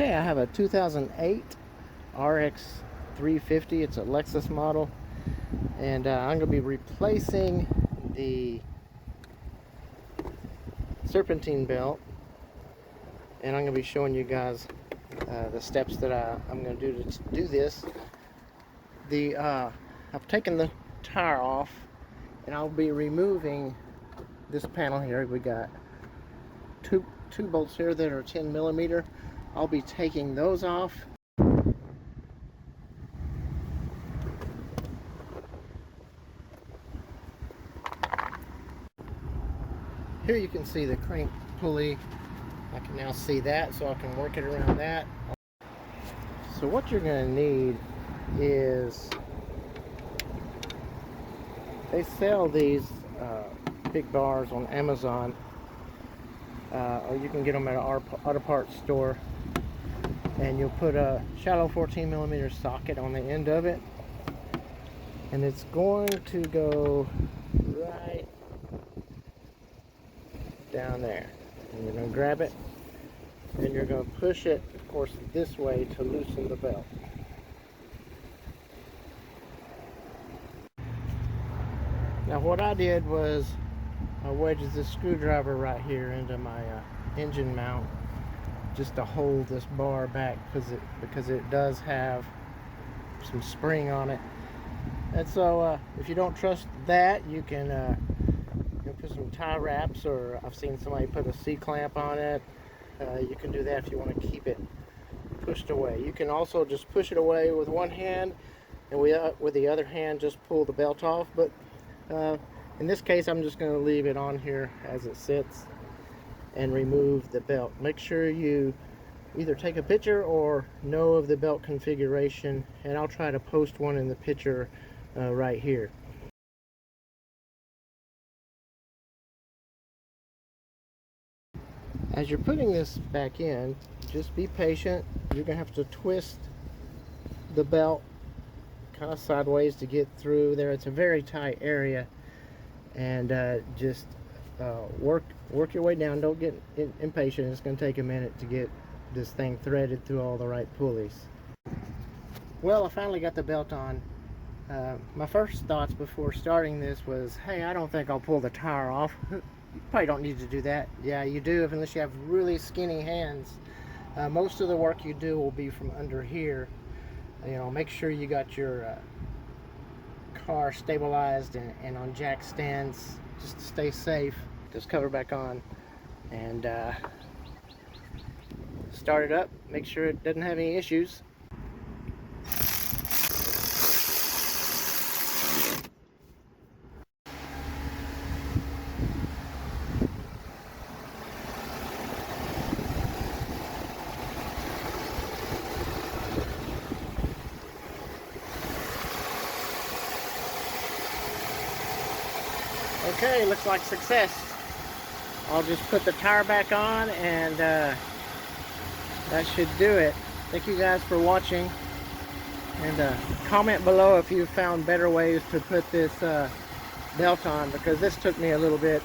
Okay, I have a 2008 RX350. It's a Lexus model, and I'm going to be replacing the Serpentine belt, and I'm going to be showing you guys the steps that I'm going to do to do this. I've taken the tire off, and I'll be removing this panel here. We got two bolts here that are 10 millimeter. I'll be taking those off. Here you can see the crank pulley. I can now see that, so I can work it around that. So what you're going to need is, they sell these big bars on Amazon, or you can get them at an auto parts store, and you'll put a shallow 14 millimeter socket on the end of it, and it's going to go right down there, and you're going to grab it, and you're going to push it, of course, this way to loosen the belt. Now what I did was I wedged this screwdriver right here into my engine mount, just to hold this bar back, because it does have some spring on it. And so if you don't trust that, you can put some tie wraps, or I've seen somebody put a C-clamp on it. You can do that if you want to keep it pushed away. You can also just push it away with one hand, and with the other hand just pull the belt off. But in this case, I'm just going to leave it on here as it sits and remove the belt. Make sure you either take a picture or know of the belt configuration, and I'll try to post one in the picture right here. As you're putting this back in, just be patient. You're going to have to twist the belt kind of sideways to get through there. It's a very tight area, and just work your way down. Don't get impatient. It's going to take a minute to get this thing threaded through all the right pulleys. Well, I finally got the belt on. My first thoughts before starting this was, hey, I don't think I'll pull the tire off. You probably don't need to do that. Yeah, you do, unless you have really skinny hands. Most of the work you do will be from under here. You know, make sure you got your car stabilized and on jack stands, just to stay safe. Just cover back on and start it up. Make sure it doesn't have any issues. Okay, looks like success. I'll just put the tire back on, and that should do it. Thank you guys for watching, and comment below if you found better ways to put this belt on, because this took me a little bit.